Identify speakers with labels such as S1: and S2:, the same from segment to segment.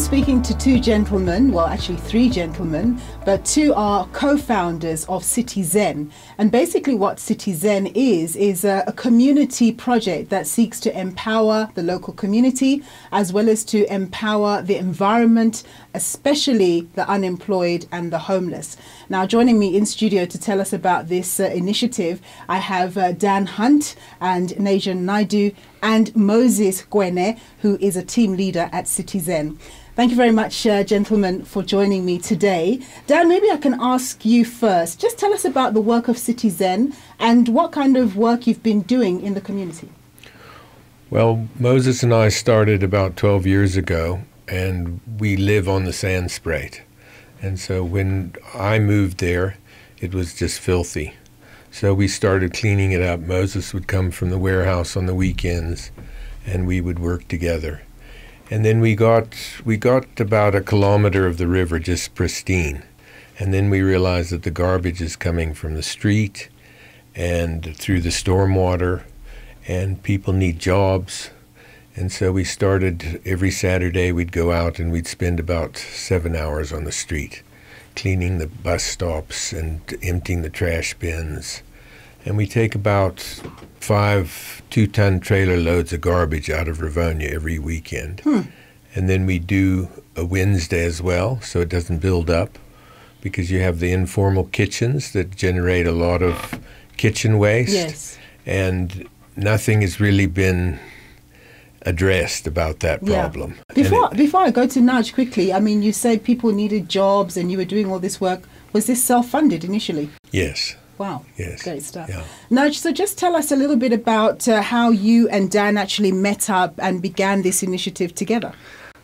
S1: speaking to two gentlemen, well actually three gentlemen, but two are co-founders of Citizen. And basically what Citizen is a community project that seeks to empower the local community as well as to empower the environment, especially the unemployed and the homeless. Now joining me in studio to tell us about this initiative, I have Dan Hunt and Najan Naidu and Moses Gwene, who is a team leader at Citizen. Thank you very much, gentlemen, for joining me today. Dan, maybe I can ask you first. Just tell us about the work of Citizen and what kind of work you've been doing in the community.
S2: Well, Moses and I started about 12 years ago, and we live on the sand sprait. And so when I moved there, it was just filthy. So we started cleaning it up. Moses would come from the warehouse on the weekends, and we would work together. And then we got about a kilometer of the river just pristine. And then we realized that the garbage is coming from the street and through the stormwater, and people need jobs. And so we started, every Saturday we'd go out and we'd spend about 7 hours on the street, cleaning the bus stops and emptying the trash bins. And we take about 5 2-ton trailer loads of garbage out of Rivonia every weekend. And then we do a Wednesday as well, so it doesn't build up, because you have the informal kitchens that generate a lot of kitchen waste.
S1: Yes.
S2: And nothing has really been addressed about that problem.
S1: Yeah. Before I go to Naj quickly, I mean, you said people needed jobs and you were doing all this work. Was this self-funded initially?
S2: Yes.
S1: Wow.
S2: Yes.
S1: Great stuff.
S2: Yeah.
S1: Naj, so just tell us a little bit about how you and Dan actually met up and began this initiative together.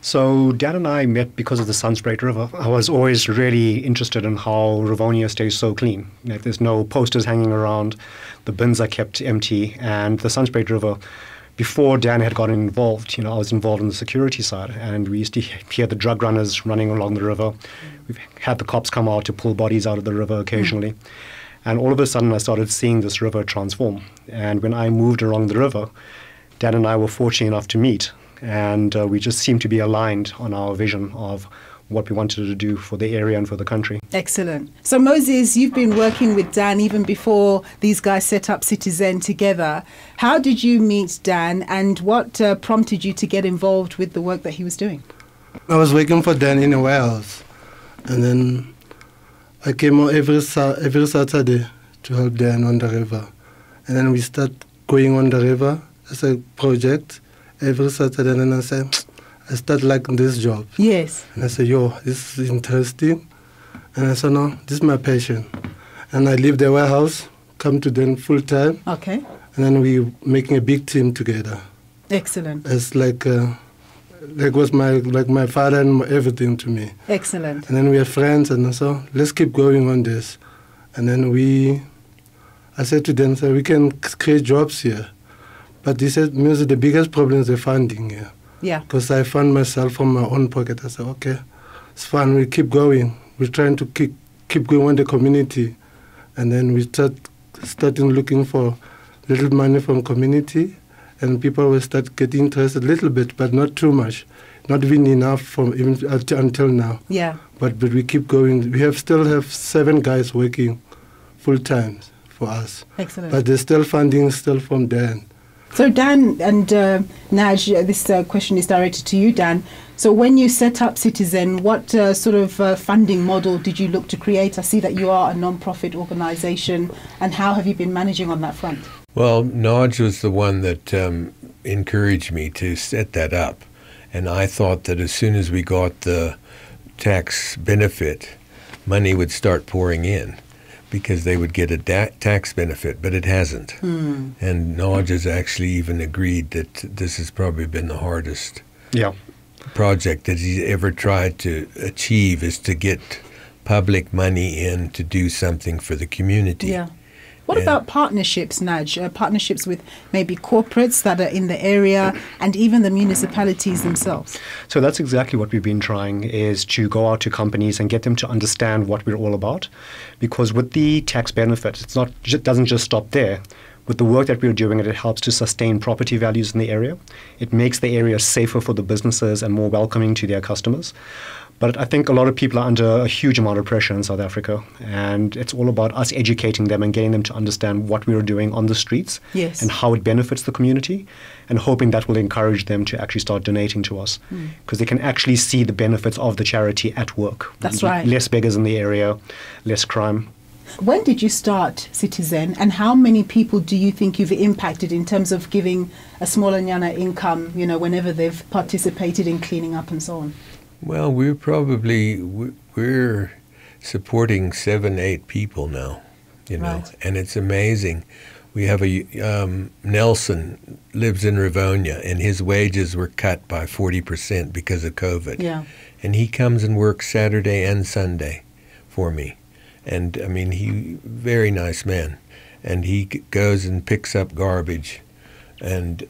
S3: So Dan and I met because of the Sunsprait River. I was always really interested in how Rivonia stays so clean. There's no posters hanging around, the bins are kept empty, and the Sunsprait River, before Dan had gotten involved, I was involved in the security side, and we used to hear the drug runners running along the river. We've had the cops come out to pull bodies out of the river occasionally. And all of a sudden I started seeing this river transform. And when I moved along the river, Dan and I were fortunate enough to meet, and we just seemed to be aligned on our vision of what we wanted to do for the area and for the country.
S1: Excellent. So Moses, you've been working with Dan even before these guys set up Citizen together. How did you meet Dan, and what prompted you to get involved with the work that he was doing?
S4: I was working for Dan in a warehouse, and then I came on every Saturday to help Dan on the river. And then we start going on the river as a project every Saturday, and then I said, I start liking this job.
S1: Yes.
S4: And I said, yo, this is interesting. And I said, no, this is my passion. And I leave the warehouse, come to them full time.
S1: Okay.
S4: And then we making a big team together.
S1: Excellent.
S4: It's like was my father and everything to me.
S1: Excellent.
S4: And then we are friends, and so let's keep going on this. And then I said to them, so we can create jobs here. But he said, music, the biggest problem is the funding here.
S1: Yeah.
S4: Because I fund myself from my own pocket. I said, okay, it's fun. We keep going. We're trying to keep going on the community. And then we starting looking for little money from community, and people will start getting interested a little bit, but not too much. Not even enough from even until now.
S1: Yeah.
S4: But we keep going. We still have 7 guys working full time for us.
S1: Excellent.
S4: But there's still funding still from Dan.
S1: So Dan and Naj, this question is directed to you, Dan. So when you set up Citizen, what sort of funding model did you look to create? I see that you are a non-profit organization, and how have you been managing on that front?
S2: Well, Naj was the one that encouraged me to set that up. And I thought that as soon as we got the tax benefit, money would start pouring in, because they would get a tax benefit, but it hasn't. And Naj has actually even agreed that this has probably been the hardest project that he's ever tried to achieve, is to get public money in to do something for the community.
S1: Yeah. What about partnerships, Naj? Partnerships with maybe corporates that are in the area and even the municipalities themselves?
S3: So that's exactly what we've been trying, is to go out to companies and get them to understand what we're all about. Because with the tax benefit, it doesn't just stop there. with the work that we're doing, it helps to sustain property values in the area. It makes the area safer for the businesses and more welcoming to their customers. But I think a lot of people are under a huge amount of pressure in South Africa, and it's all about us educating them and getting them to understand what we are doing on the streets,
S1: Yes.
S3: and how it benefits the community, and hoping that will encourage them to actually start donating to us, because they can actually see the benefits of the charity at work.
S1: That's right.
S3: Less beggars in the area, less crime.
S1: When did you start Citizen, and how many people do you think you've impacted in terms of giving a smaller nyana income, whenever they've participated in cleaning up and so on?
S2: Well, we're supporting 7, 8 people now,
S1: Right.
S2: and it's amazing. We have Nelson lives in Rivonia, and his wages were cut by 40% because of COVID.
S1: Yeah.
S2: And he comes and works Saturday and Sunday for me. And I mean, very nice man. And he goes and picks up garbage. And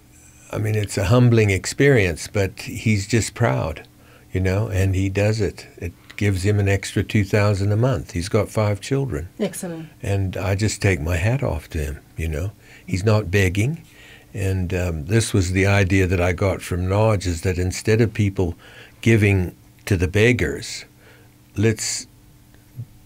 S2: I mean, it's a humbling experience, but he's just proud, and he does it. It gives him an extra $2,000 a month. He's got 5 children.
S1: Excellent.
S2: And I just take my hat off to him, He's not begging. And this was the idea that I got from Nodge, is that instead of people giving to the beggars, let's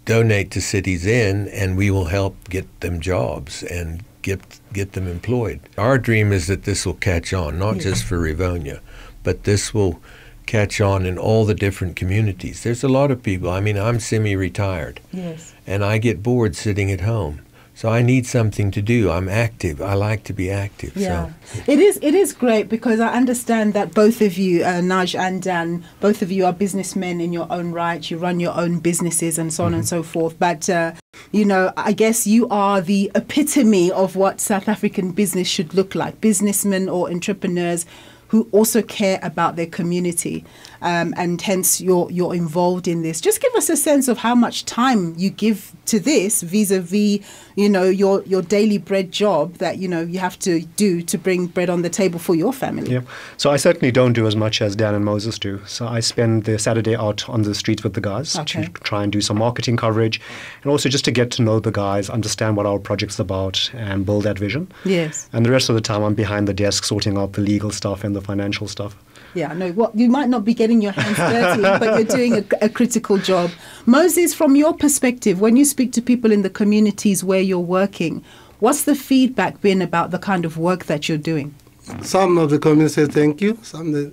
S2: donate to Citizen, and we will help get them jobs and get them employed. Our dream is that this will catch on, not just for Rivonia, but this will catch on in all the different communities. There's a lot of people. I mean, I'm semi-retired.
S1: Yes.
S2: And I get bored sitting at home. So I need something to do. I'm active. I like to be active.
S1: Yeah,
S2: So.
S1: it is great, because I understand that both of you, Naj and Dan, both of you are businessmen in your own right. You run your own businesses and so on and so forth. But, I guess you are the epitome of what South African business should look like. Businessmen or entrepreneurs who also care about their community, and hence you're involved in this. Just give us a sense of how much time you give to this vis-a-vis, your daily bread job that, you have to do to bring bread on the table for your family.
S3: Yeah. So I certainly don't do as much as Dan and Moses do. So I spend the Saturday out on the streets with the guys to try and do some marketing coverage, and also just to get to know the guys, understand what our project's about, and build that vision.
S1: Yes.
S3: And the rest of the time I'm behind the desk sorting out the legal stuff and the financial stuff.
S1: Yeah, no, you might not be getting your hands dirty, but you're doing a critical job. Moses, from your perspective, when you speak to people in the communities where you're working, what's the feedback been about the kind of work that you're doing?
S4: Some of the communities say thank you.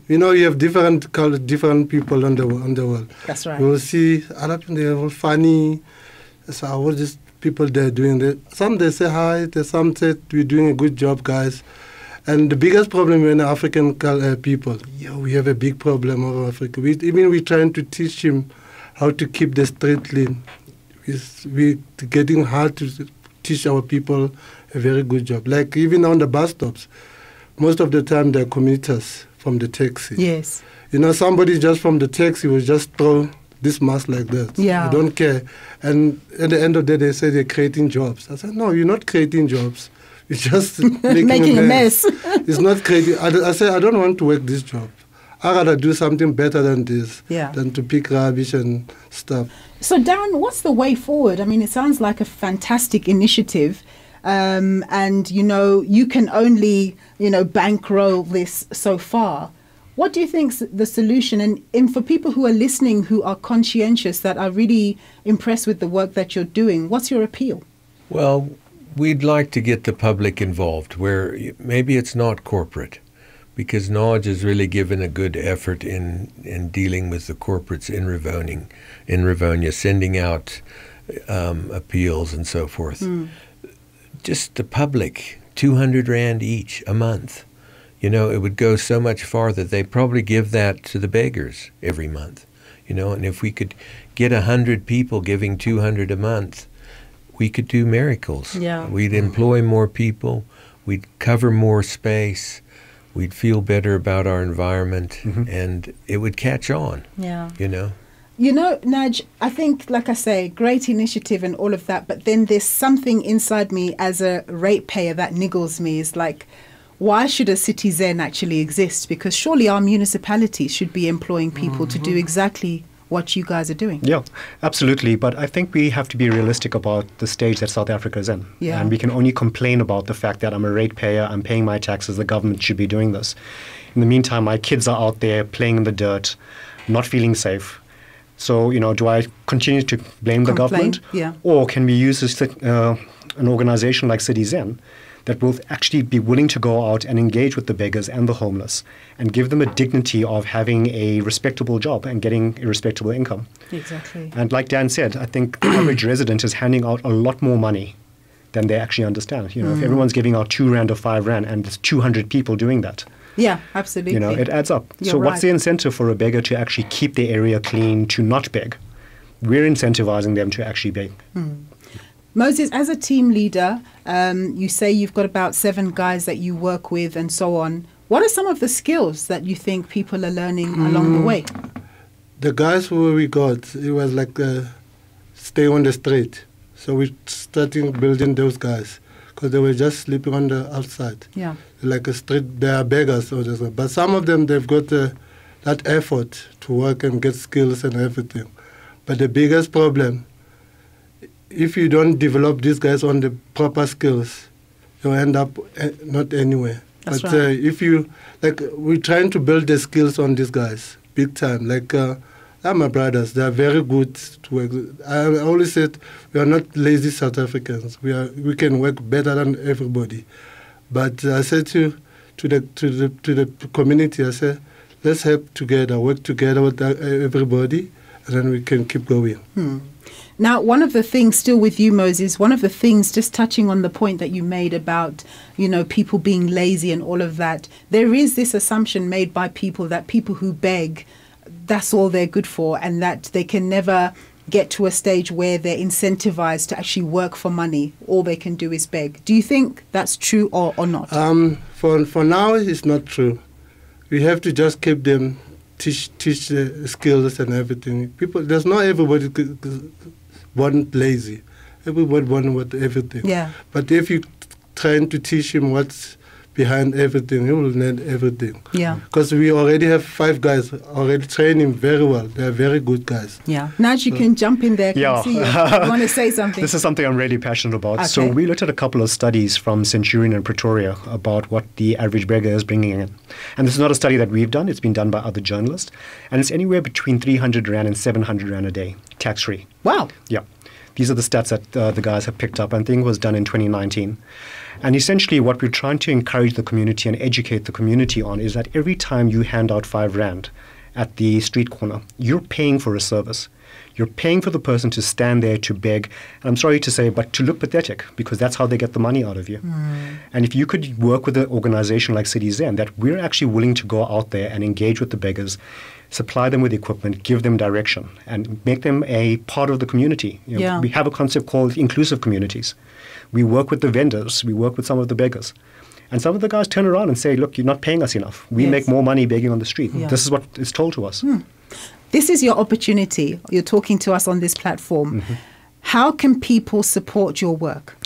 S4: You have different people on the world.
S1: That's right.
S4: You will see Arab, they're all funny. So all these people, they're doing it. Some they say hi, some say we're doing a good job, guys. And the biggest problem in African people, we have a big problem over Africa. We're trying to teach him how to keep the street clean. We're getting hard to teach our people a very good job. Like even on the bus stops, most of the time they're commuters from the taxi.
S1: Yes.
S4: Somebody just from the taxi will just throw this mask like that.
S1: Yeah.
S4: They don't care. And at the end of the day, they say they're creating jobs. I said, no, you're not creating jobs. It's just making a mess. It's not creating. I say, I don't want to work this job. I rather do something better than this, than to pick rubbish and stuff.
S1: So, Dan, what's the way forward? I mean, it sounds like a fantastic initiative. And, you can only, bankroll this so far. What do you think's the solution? And for people who are listening, who are conscientious, that are really impressed with the work that you're doing, what's your appeal?
S2: Well, we'd like to get the public involved, where maybe it's not corporate, because Nodge has really given a good effort in dealing with the corporates in Rivonia, sending out appeals and so forth. Just the public, 200 Rand each a month. It would go so much farther. They probably give that to the beggars every month. And if we could get 100 people giving 200 a month, we could do miracles.
S1: Yeah.
S2: We'd employ more people. We'd cover more space. We'd feel better about our environment, and it would catch on.
S1: Yeah.
S2: Naj,
S1: I think, like I say, great initiative and all of that, but then there's something inside me as a ratepayer that niggles me. Is like, why should a Citizen actually exist? Because surely our municipalities should be employing people to do exactly what you guys are doing.
S3: Yeah, absolutely. But I think we have to be realistic about the stage that South Africa is in.
S1: Yeah.
S3: And we can only complain about the fact that I'm a ratepayer, I'm paying my taxes, the government should be doing this. In the meantime, my kids are out there playing in the dirt, not feeling safe. So, do I continue to blame the government?
S1: Yeah.
S3: Or can we use an organization like Citizen that will actually be willing to go out and engage with the beggars and the homeless and give them a dignity of having a respectable job and getting a respectable income?
S1: Exactly.
S3: And like Dan said, I think the average resident is handing out a lot more money than they actually understand. If everyone's giving out 2 Rand or 5 Rand and there's 200 people doing that,
S1: yeah, absolutely.
S3: it adds up.
S1: You're
S3: so
S1: right.
S3: what's the incentive for a beggar to actually keep their area clean, to not beg? We're incentivizing them to actually beg.
S1: Moses, as a team leader, you say you've got about 7 guys that you work with and so on. What are some of the skills that you think people are learning along the way?
S4: The guys who we got, it was like stay on the street. So we started building those guys because they were just sleeping on the outside.
S1: Yeah.
S4: Like a street, they are beggars. But some of them, they've got that effort to work and get skills and everything. But the biggest problem, if you don't develop these guys on the proper skills, you'll end up not anywhere.
S1: That's
S4: but
S1: right.
S4: if you, we're trying to build the skills on these guys, big time. They're my brothers. They are very good to work. I always said we are not lazy South Africans. We can work better than everybody. But I said to the community, I said, let's help together, work together with everybody, and then we can keep going.
S1: Now, one of the things, still with you, Moses, one of the things, just touching on the point that you made about, people being lazy and all of that, there is this assumption made by people that people who beg, that's all they're good for, and that they can never get to a stage where they're incentivized to actually work for money. All they can do is beg. Do you think that's true or not?
S4: For now, it's not true. We have to just keep them, teach the skills and everything. There's not everybody born lazy. Everybody born with everything.
S1: Yeah.
S4: But if you trying to teach him what's behind everything, he will learn everything.
S1: Yeah.
S4: Because we already have 5 guys already training very well. They're very good guys.
S1: Yeah. Naj, you can jump in there.
S3: Yeah.
S1: See you want to say something?
S3: This is something I'm really passionate about.
S1: Okay.
S3: So we looked at a couple of studies from Centurion and Pretoria about what the average beggar is bringing in. And this is not a study that we've done. It's been done by other journalists. And it's anywhere between 300 Rand and 700 Rand a day, tax-free.
S1: Wow.
S3: Yeah. These are the stats that the guys have picked up. I think it was done in 2019. And essentially what we're trying to encourage the community and educate the community on is that every time you hand out 5 Rand at the street corner, you're paying for a service. You're paying for the person to stand there to beg, and I'm sorry to say, but to look pathetic, because that's how they get the money out of you. And if you could work with an organization like Citizen, that we're actually willing to go out there and engage with the beggars, supply them with equipment, give them direction, and make them a part of the community.
S1: Yeah.
S3: We have a concept called inclusive communities. We work with the vendors, we work with some of the beggars. And some of the guys turn around and say, look, you're not paying us enough. We
S1: Yes.
S3: make more money begging on the street.
S1: Yeah.
S3: This is what is told to us.
S1: This is your opportunity. You're talking to us on this platform. How can people support your work?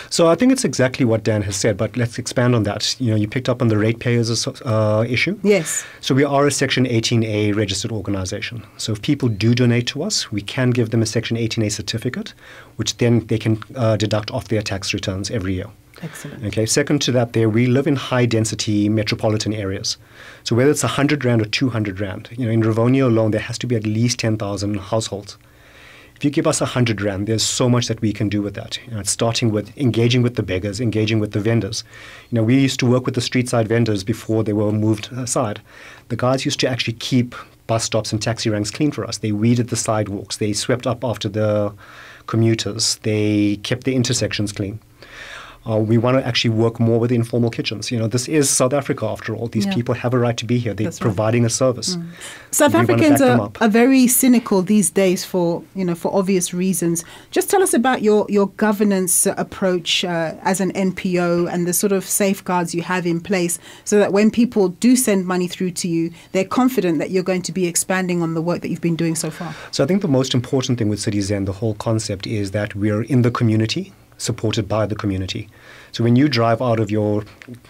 S3: So I think it's exactly what Dan has said, but let's expand on that. You picked up on the ratepayers issue.
S1: Yes.
S3: So we are a Section 18A registered organization. So if people do donate to us, we can give them a Section 18A certificate, which then they can deduct off their tax returns every year.
S1: Excellent.
S3: Okay. Second to that, we live in high-density metropolitan areas. So whether it's 100 Rand or 200 Rand, in Rivonia alone, there has to be at least 10,000 households. If you give us 100 Rand, there's so much that we can do with that. It's starting with engaging with the beggars, engaging with the vendors. We used to work with the street side vendors before they were moved aside. The guys used to actually keep bus stops and taxi ranks clean for us. They weeded the sidewalks. They swept up after the commuters. They kept the intersections clean. We want to actually work more with the informal kitchens. This is South Africa after all. These
S1: Yeah.
S3: people have a right to be here. They're
S1: That's right.
S3: providing a service.
S1: South
S3: We wanna
S1: Africans
S3: back them
S1: are
S3: up.
S1: very cynical these days for obvious reasons. Just tell us about your governance approach as an NPO and the sort of safeguards you have in place so that when people do send money through to you, they're confident that you're going to be expanding on the work that you've been doing so far.
S3: So I think the most important thing with Citizen, the whole concept, is that we're in the community. supported by the community. So when you drive out of your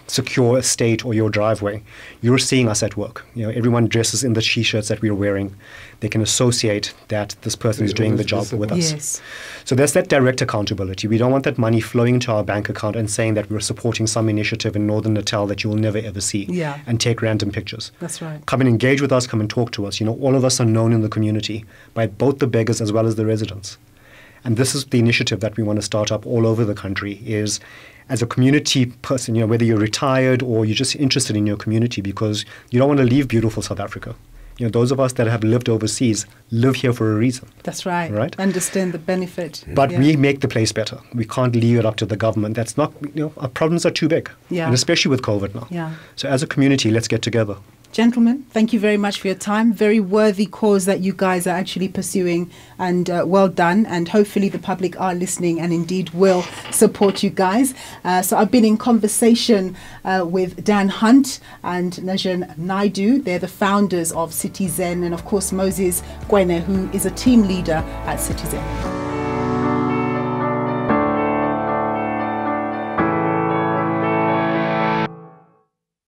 S3: secure estate or your driveway, you're seeing us at work. Everyone dresses in the T-shirts that we're wearing. They can associate that this person is doing the job with us.
S1: Yes.
S3: So there's that direct accountability. We don't want that money flowing into our bank account and saying that we're supporting some initiative in Northern Natal that you will never ever see and take random pictures.
S1: That's right.
S3: Come and engage with us, come and talk to us. All of us are known in the community by both the beggars as well as the residents. And this is the initiative that we want to start up all over the country, is as a community person, whether you're retired or you're just interested in your community because you don't want to leave beautiful South Africa. Those of us that have lived overseas live here for a reason.
S1: That's right.
S3: Right?
S1: Understand the benefit.
S3: But we make the place better. We can't leave it up to the government. That's not, our problems are too big.
S1: Yeah.
S3: And especially with COVID now.
S1: Yeah.
S3: So as a community, let's get together.
S1: Gentlemen, thank you very much for your time. Very worthy cause that you guys are actually pursuing, and well done. And hopefully the public are listening and indeed will support you guys. So I've been in conversation with Dan Hunt and Najan Naidu. They're the founders of Citizen, and of course Moses Gwene, who is a team leader at Citizen.